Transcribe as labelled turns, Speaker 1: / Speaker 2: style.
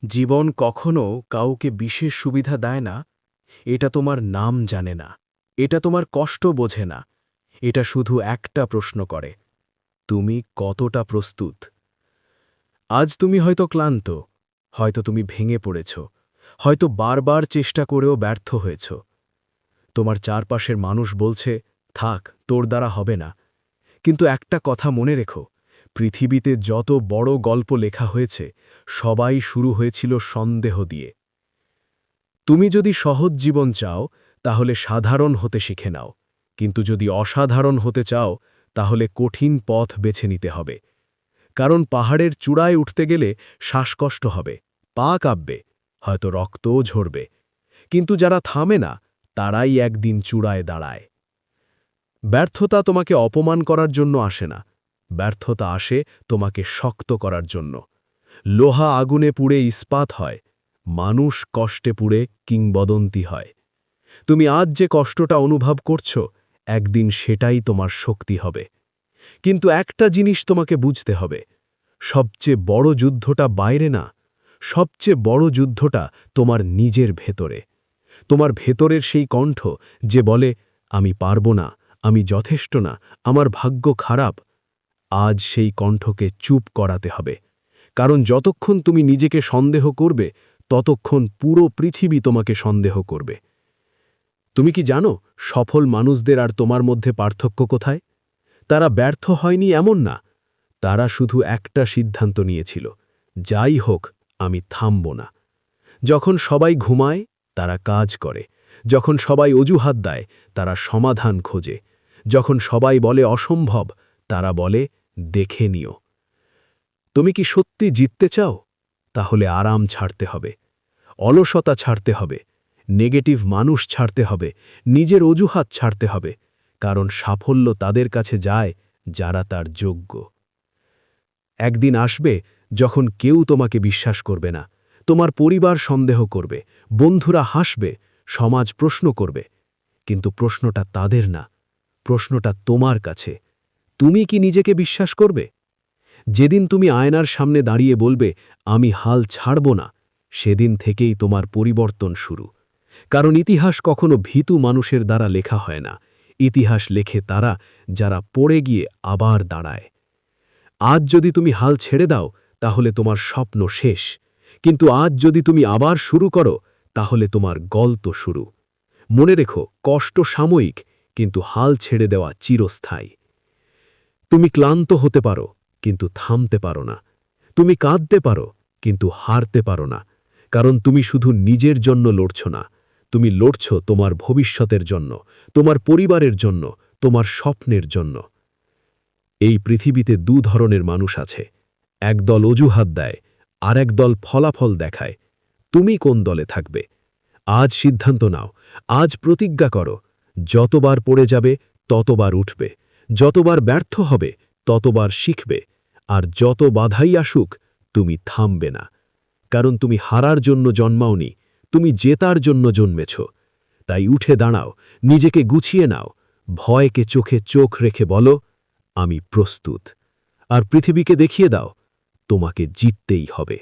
Speaker 1: জীবন কখনো কাউকে বিশেষ সুবিধা দেয় না। এটা তোমার নাম জানে না, এটা তোমার কষ্ট বোঝে না। এটা শুধু একটা প্রশ্ন করে, তুমি কতটা প্রস্তুত। আজ তুমি হয়তো ক্লান্ত, হয়তো তুমি ভেঙে পড়েছ, হয়তো বারবার চেষ্টা করেও ব্যর্থ হয়েছ। তোমার চারপাশের মানুষ বলছে, থাক, তোর দ্বারা হবে না। কিন্তু একটা কথা মনে রেখো, পৃথিবীতে যত বড় গল্প লেখা হয়েছে সবাই শুরু হয়েছিল সন্দেহ দিয়ে। তুমি যদি সহজ জীবন চাও তাহলে সাধারণ হতে শিখে নাও, কিন্তু যদি অসাধারণ হতে চাও তাহলে কঠিন পথ বেছে নিতে হবে। কারণ পাহাড়ের চূড়ায় উঠতে গেলে শ্বাসকষ্ট হবে, পা কাঁপবে, হয়তো রক্তও ঝরবে, কিন্তু যারা থামে না তারাই একদিন চূড়ায় দাঁড়ায়। ব্যর্থতা তোমাকে অপমান করার জন্য আসে না, ব্যর্থতা আসে তোমাকে শক্ত করার জন্য। লোহা আগুনে পুড়ে ইস্পাত হয়, মানুষ কষ্টে পুড়ে কিংবদন্তি হয়। তুমি আজ যে কষ্টটা অনুভব করছো, একদিন সেটাই তোমার শক্তি হবে। কিন্তু একটা জিনিস তোমাকে বুঝতে হবে, সবচেয়ে বড় যুদ্ধটা বাইরে না, সবচেয়ে বড় যুদ্ধটা তোমার নিজের ভেতরে। তোমার ভেতরের সেই কণ্ঠ যে বলে, আমি পারব না, আমি যথেষ্ট না, আমার ভাগ্য খারাপ। আজ সেই কণ্ঠকে চুপ করাতে হবে। কারণ যতক্ষণ তুমি নিজেকে সন্দেহ করবে, ততক্ষণ পুরো পৃথিবী তোমাকে সন্দেহ করবে। তুমি কি জানো সফল মানুষদের আর তোমার মধ্যে পার্থক্য কোথায়? তারা ব্যর্থ হয়নি এমন না, তারা শুধু একটা সিদ্ধান্ত নিয়েছিল, যাই হোক আমি থামব না। যখন সবাই ঘুমায় তারা কাজ করে, যখন সবাই অজুহাত দেয় তারা সমাধান খোঁজে, যখন সবাই বলে অসম্ভব তারা বলে দেখে নিও। তুমি কি সত্যি জিততে চাও? তাহলে আরাম ছাড়তে হবে, অলসতা ছাড়তে হবে, নেগেটিভ মানুষ ছাড়তে হবে, নিজের অজুহাত ছাড়তে হবে। কারণ সাফল্য তাদের কাছে যায় যারা তার যোগ্য। একদিন আসবে যখন কেউ তোমাকে বিশ্বাস করবে না, তোমার পরিবার সন্দেহ করবে, বন্ধুরা হাসবে, সমাজ প্রশ্ন করবে। কিন্তু প্রশ্নটা তাদের না, প্রশ্নটা তোমার কাছে। তুমি কি নিজেকে বিশ্বাস করবে? যেদিন তুমি আয়নার সামনে দাঁড়িয়ে বলবে, আমি হাল ছাড়ব না, সেদিন থেকেই তোমার পরিবর্তন শুরু। কারণ ইতিহাস কখনো ভীতু মানুষের দ্বারা লেখা হয় না, ইতিহাস লেখে তারা যারা পড়ে গিয়ে আবার দাঁড়ায়। আজ যদি তুমি হাল ছেড়ে দাও তাহলে তোমার স্বপ্ন শেষ, কিন্তু আজ যদি তুমি আবার শুরু করো তাহলে তোমার গল্প শুরু। মনে রেখো, কষ্ট সাময়িক, কিন্তু হাল ছেড়ে দেওয়া চিরস্থায়ী। তুমি ক্লান্ত হতে পারো, কিন্তু থামতে পারো না। তুমি কাঁদতে পারো, কিন্তু হারতে পারো না। কারণ তুমি শুধু নিজের জন্য লড়ছ না, তুমি লড়ছ তোমার ভবিষ্যতের জন্য, তোমার পরিবারের জন্য, তোমার স্বপ্নের জন্য। এই পৃথিবীতে দু ধরনের মানুষ আছে, একদল অজুহাত দেয়, আর একদল ফলাফল দেখায়। তুমি কোন দলে থাকবে? আজ সিদ্ধান্ত নাও, আজ প্রতিজ্ঞা করো, যতবার পড়ে যাবে ততবার উঠবে, যতবার ব্যর্থ হবে ততবার শিখবে, আর যত বাধাই আসুক তুমি থামবে না। কারণ তুমি হারার জন্য জন্মাওনি, তুমি জেতার জন্য জন্মেছ। তাই উঠে দাঁড়াও, নিজেকে গুছিয়ে নাও, ভয়কে চোখে চোখ রেখে বলো, আমি প্রস্তুত। আর পৃথিবীকে দেখিয়ে দাও, তোমাকে জিততেই হবে।